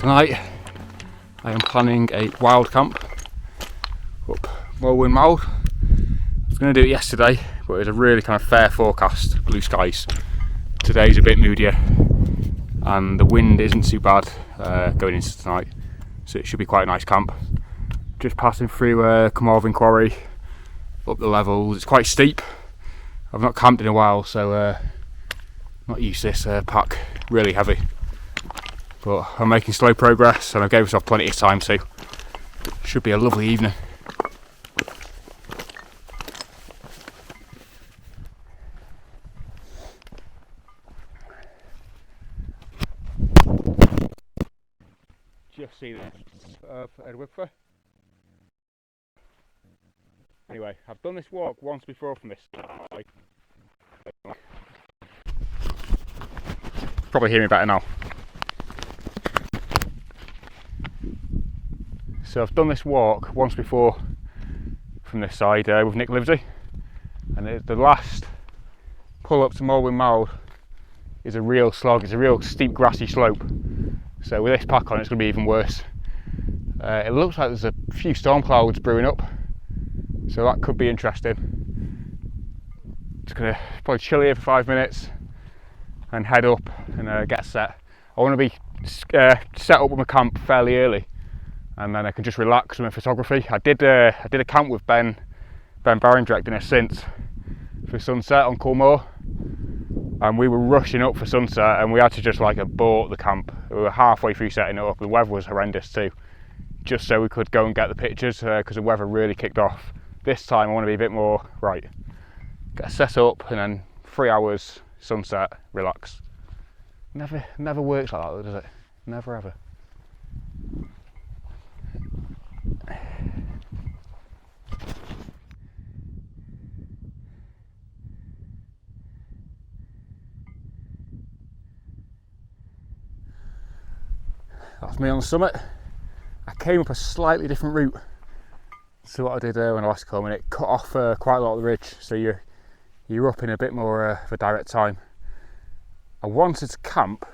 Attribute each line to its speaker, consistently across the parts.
Speaker 1: Tonight I am planning a wild camp up Moelwyn Mawr. I was going to do it yesterday, but it was a really kind of fair forecast, blue skies. Today's a bit moodier and the wind isn't too bad going into tonight, so it should be quite a nice camp. Just passing through Moelwyn Quarry, up the levels. It's quite steep. I've not camped in a while, so not used to this pack, really heavy. But I'm making slow progress and I gave myself plenty of time, so should be a lovely evening. Just seen it, Edwidfer. Anyway, I've done this walk once before from this side. Probably hear me better now. So I've done this walk once before from this side with Nick Livesey, and the last pull up to Moelwyn Mawr is a real slog. It's a real steep grassy slope, so with this pack on it's going to be even worse. It looks like there's a few storm clouds brewing up, so that could be interesting. Just going to probably chill here for 5 minutes and head up and get set. I want to be set up with my camp fairly early, and then I can just relax with my photography. I did a camp with Ben Barron directing us since for sunset on Coolmore, and we were rushing up for sunset and we had to just like abort the camp. We were halfway through setting it up. The weather was horrendous too, just so we could go and get the pictures because the weather really kicked off. This time I want to be a bit more right, get set up and then 3 hours sunset, relax. Never works like that though, does it? Never ever. That's me on the summit. I came up a slightly different route to what I did when I last came, and it cut off quite a lot of the ridge, so you're up in a bit more of a direct time. I wanted to camp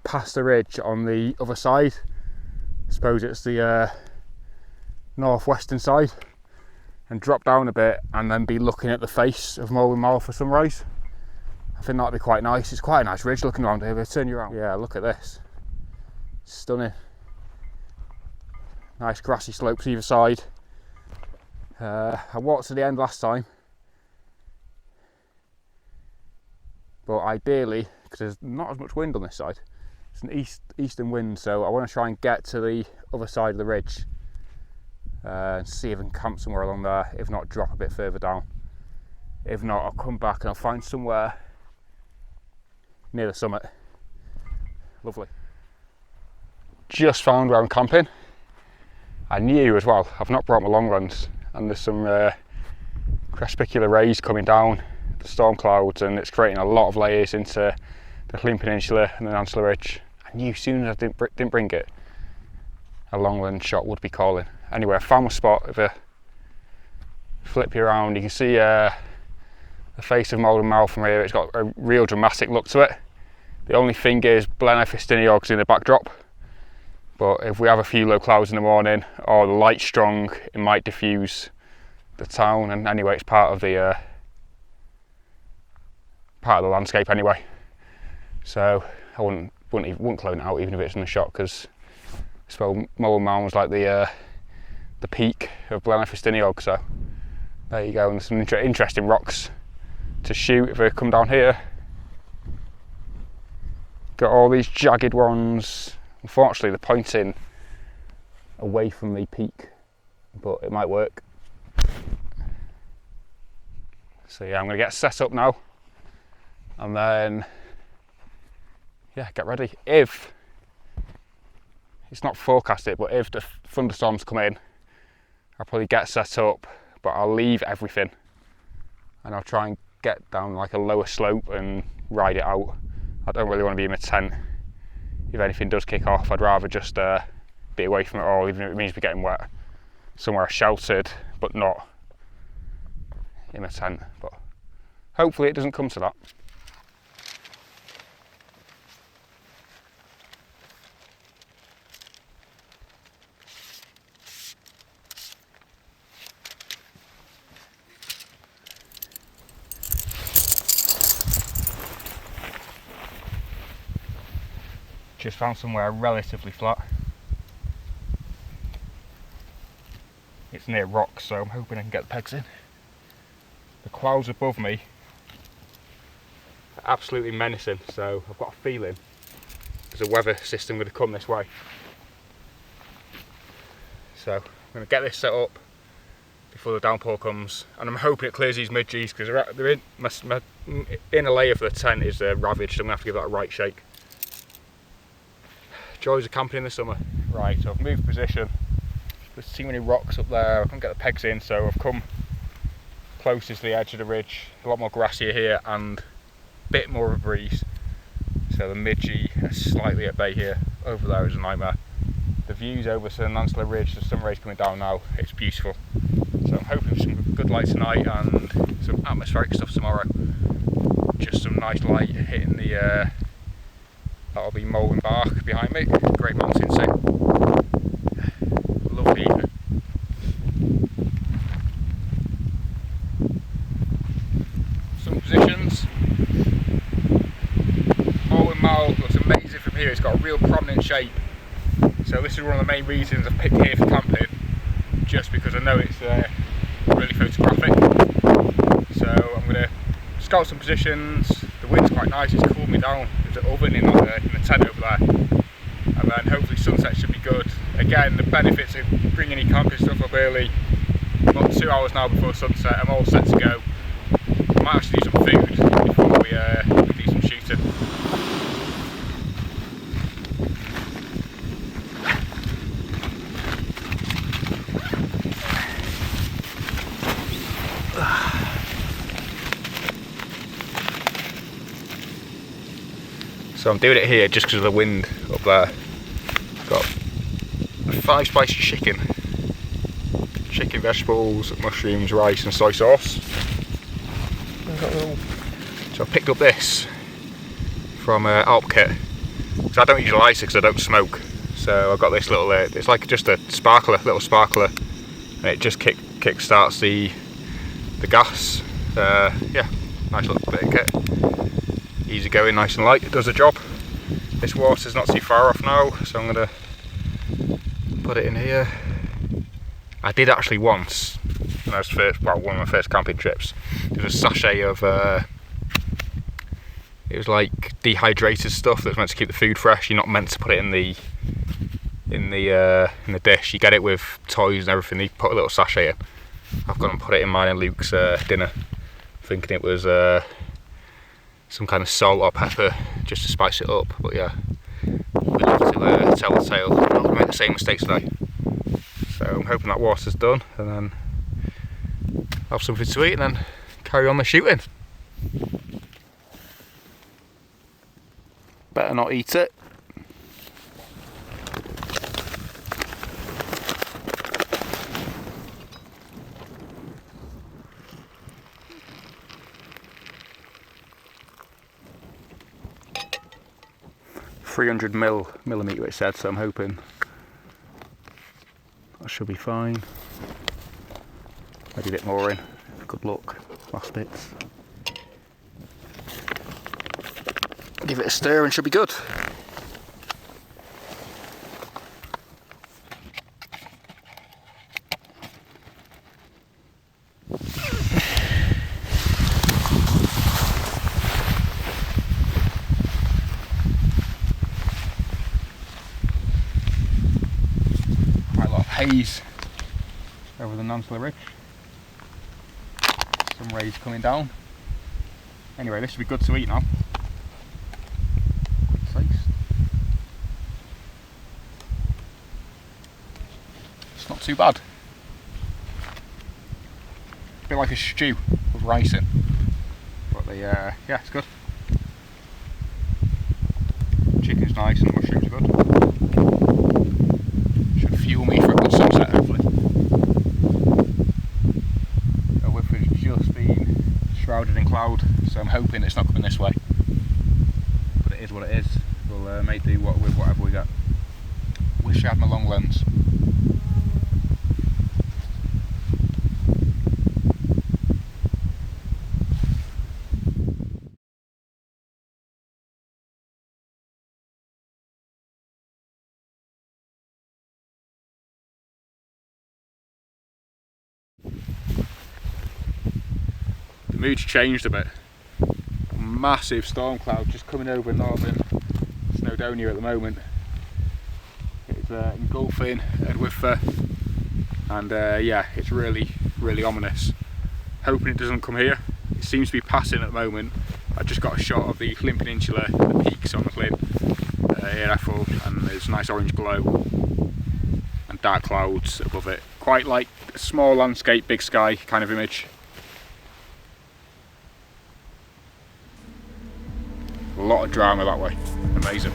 Speaker 1: past the ridge on the other side. I suppose it's the northwestern side, and drop down a bit and then be looking at the face of Moelwyn Mawr for sunrise. I think that'd be quite nice. It's quite a nice ridge looking around here. If I turn you around, yeah, look at this. Stunning. Nice grassy slopes either side. I walked to the end last time, but ideally, because there's not as much wind on this side, it's an eastern wind, so I want to try and get to the other side of the ridge and see if I can camp somewhere along there. If not, drop a bit further down. If not, I'll come back and I'll find somewhere near the summit. Lovely. Just found where I'm camping. I knew as well, I've not brought my long runs, and there's some crespicular rays coming down the storm clouds, and it's creating a lot of layers into the Llyn Peninsula and the Nansula Ridge. I knew as soon as I didn't bring it, a long range shot would be calling. Anyway, I found my spot. If I flip you around, you can see the face of Moelwyn Mawr from here. It's got a real dramatic look to it. The only thing is Blenheim-Festiniog's in the backdrop, but if we have a few low clouds in the morning or the light's strong, it might diffuse the town. And anyway, it's part of the landscape anyway, so I wouldn't clone it out even if it's in the shot, because I suppose Moelwyn Mawr was like the peak of Blenheim-Festiniog. So there you go, and there's some interesting rocks to shoot if I come down here. Got all these jagged ones. Unfortunately they're pointing away from the peak, but it might work. So yeah, I'm going to get set up now and then yeah, get ready. If it's not forecasted, but if the thunderstorms come in, I'll probably get set up, but I'll leave everything and I'll try and get down like a lower slope and ride it out. I don't really want to be in my tent. If anything does kick off, I'd rather just be away from it all, even if it means me getting wet. Somewhere sheltered, but not in my tent. But hopefully it doesn't come to that. just found somewhere relatively flat. It's near rocks, so I'm hoping I can get the pegs in. The clouds above me are absolutely menacing, so I've got a feeling there's a weather system going to come this way. So I'm going to get this set up before the downpour comes, and I'm hoping it clears these midges, because they're in, my inner layer for the tent is ravaged. I'm going to have to give that a right shake. Joys of camping in the summer. Right, so I've moved position. There's too many rocks up there, I can't get the pegs in, so I've come closest to the edge of the ridge. A lot more grassier here and a bit more of a breeze. So the midgie is slightly at bay here. Over there is a nightmare. The views over St Lancellor Ridge, the sun rays coming down now, it's beautiful. So I'm hoping for some good light tonight and some atmospheric stuff tomorrow. Just some nice light hitting the, that'll be Moelwyn Mawr behind me, great mountain scene. Lovely evening. Some positions. Moelwyn Mawr looks amazing from here, it's got a real prominent shape. So this is one of the main reasons I've picked here for camping, just because I know it's really photographic. So I'm going to scout some positions. The wind's quite nice, it's cooled me down. There's an oven in the tent over there. And then hopefully sunset should be good. Again, the benefits of bringing your camping stuff up early. About 2 hours now before sunset, I'm all set to go. I might actually do some food before we do some shooting. So I'm doing it here just because of the wind up there. Got 5 spicy chicken, vegetables, mushrooms, rice and soy sauce. So I picked up this from Alp Kit, because I don't usually like it because I don't smoke. So I've got this little, it's like just a little sparkler, and it just kick starts the gas. Yeah, nice little bit of kit. Easy going, nice and light, it does the job. This water's not too far off now, so I'm going to put it in here. I did actually once, when I was one of my first camping trips, there was a sachet of, it was like dehydrated stuff that's meant to keep the food fresh. You're not meant to put it in the dish. You get it with toys and everything, you put a little sachet in. I've gone and put it in mine and Luke's dinner, thinking it was some kind of salt or pepper just to spice it up, but yeah, we love to tell the tale. I'm not going to make the same mistakes today. So I'm hoping that water's done, and then have something to eat and then carry on the shooting. Better not eat it. $300mm it said, so I'm hoping that should be fine. Maybe a bit more in. Good luck. Last bits. Give it a stir and should be good. Haze over the Lancellor Ridge. Some rays coming down. Anyway, this should be good to eat now. Good taste. It's not too bad. A bit like a stew with rice in. But yeah, it's good. Chicken's nice and the mushrooms are good. Should fuel me for a good sunset, hopefully. The whiff has just been shrouded in cloud, so I'm hoping it's not coming this way. But it is what it is. We'll make do with whatever we get. Wish I had my long lens. mood's changed a bit. Massive storm cloud just coming over northern Snowdonia at the moment. It's engulfing Edwidfa, and yeah, it's really ominous. Hoping it doesn't come here. It seems to be passing at the moment. I just got a shot of the Llyn Peninsula, the peaks on the Llyn here Ethel, and there's a nice orange glow and dark clouds above it. Quite like a small landscape, big sky kind of image. A lot of drama that way. Amazing.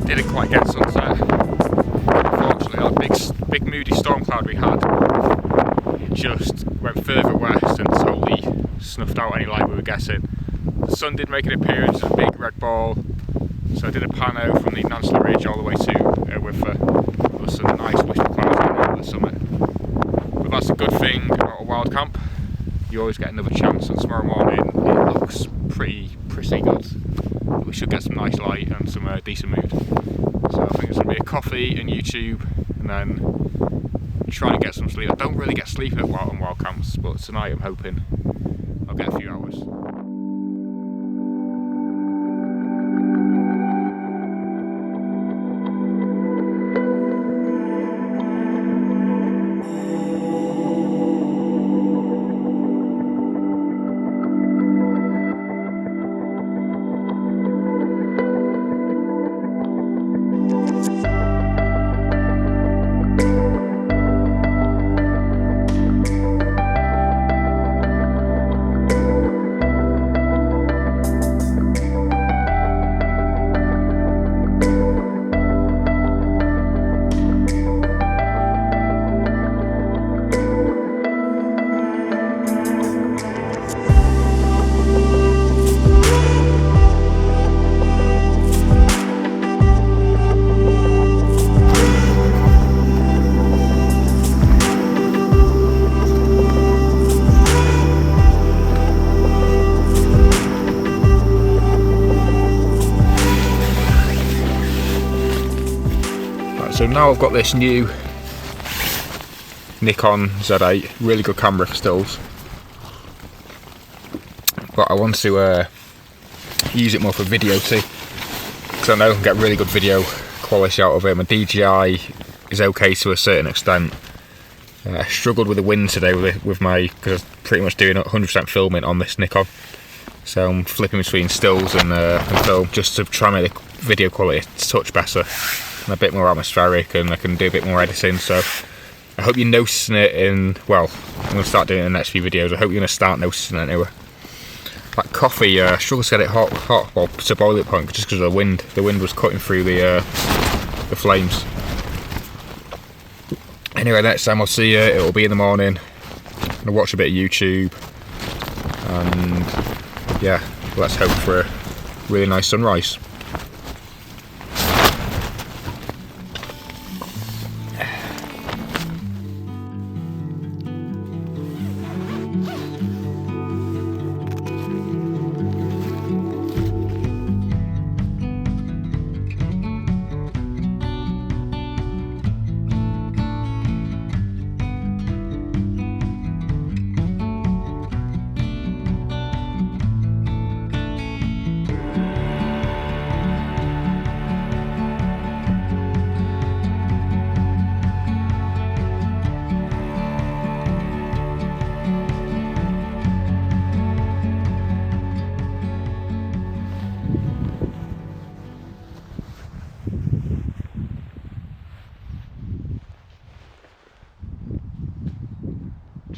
Speaker 1: Didn't quite get sunset. Unfortunately, that big moody storm cloud we had, it just went further west and totally snuffed out any light we were getting. The sun did make an appearance as a big red ball, so I did a pano from the Nansla Ridge all the way to with some nice wisp of clouds on over the summit. But that's a good thing about a wild camp. You always get another chance, and tomorrow morning it looks pretty good. We should get some nice light and some decent mood. So I think it's going to be a coffee and YouTube, and then trying to get some sleep. I don't really get sleep on wild camps, but tonight I'm hoping I'll get a few hours. So now I've got this new Nikon Z8, really good camera for stills, but I want to use it more for video too, because I know I can get really good video quality out of it. My DJI is okay to a certain extent. I struggled with the wind today with my, because I was pretty much doing 100% filming on this Nikon, so I'm flipping between stills and film just to try and make the video quality a touch better and a bit more atmospheric, and I can do a bit more editing. So I hope you're noticing it in, well, I'm going to start doing it in the next few videos. I hope you're going to start noticing it anyway. That coffee, I struggled to get it hot, well, to boiling point, just because of the wind. The wind was cutting through the flames. Anyway, next time I'll see you, it'll be in the morning. I'm going to watch a bit of YouTube, and yeah, let's hope for a really nice sunrise.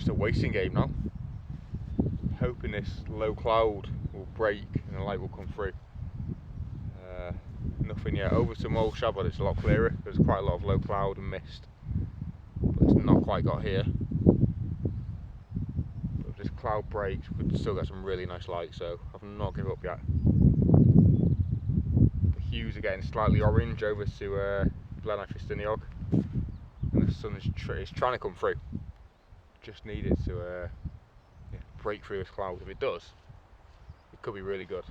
Speaker 1: just a waiting game now. Hoping this low cloud will break and the light will come through. Nothing yet. Over to Moelwyn Mawr, it's a lot clearer. There's quite a lot of low cloud and mist, but it's not quite got here. But if this cloud breaks, we could still get some really nice light, so I've not given up yet. The hues are getting slightly orange over to Glen Fistiniog, and the sun is trying to come through. Just need it to break through this cloud. If it does, it could be really good.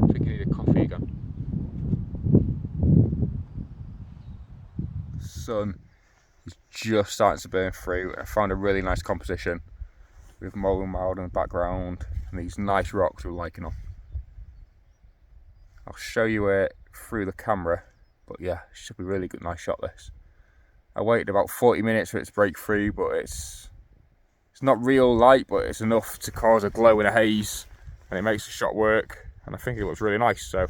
Speaker 1: I think I need a coffee again. The sun is just starting to burn through. I found a really nice composition with Moelwyn Mawr in the background and these nice rocks with lichen on. I'll show you it through the camera, but yeah, it should be a really good, nice shot this. I waited about 40 minutes for it to break through, but it's not real light, but it's enough to cause a glow in a haze, and it makes the shot work, and I think it looks really nice. So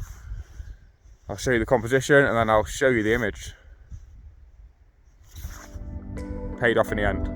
Speaker 1: I'll show you the composition and then I'll show you the image. Paid off in the end.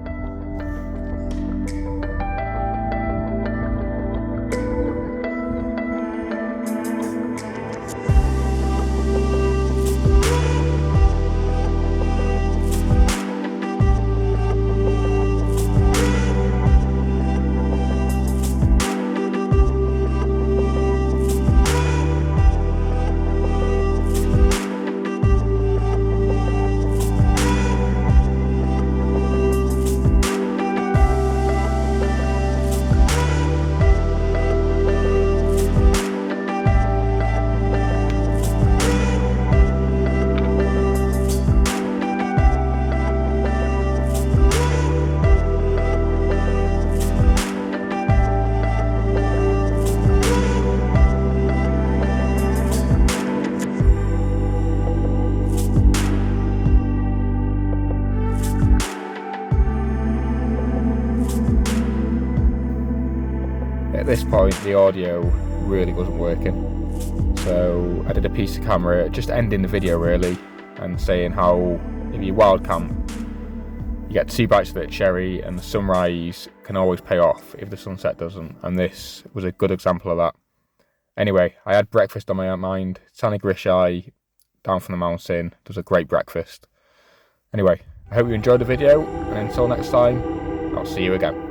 Speaker 1: At this point the audio really wasn't working, so I did a piece of camera just ending the video really and saying how if you wild camp you get 2 bites of the cherry and the sunrise can always pay off if the sunset doesn't, and this was a good example of that. Anyway, I had breakfast on my mind. Tannig Rishai down from the mountain does a great breakfast. Anyway, I hope you enjoyed the video, and until next time, I'll see you again.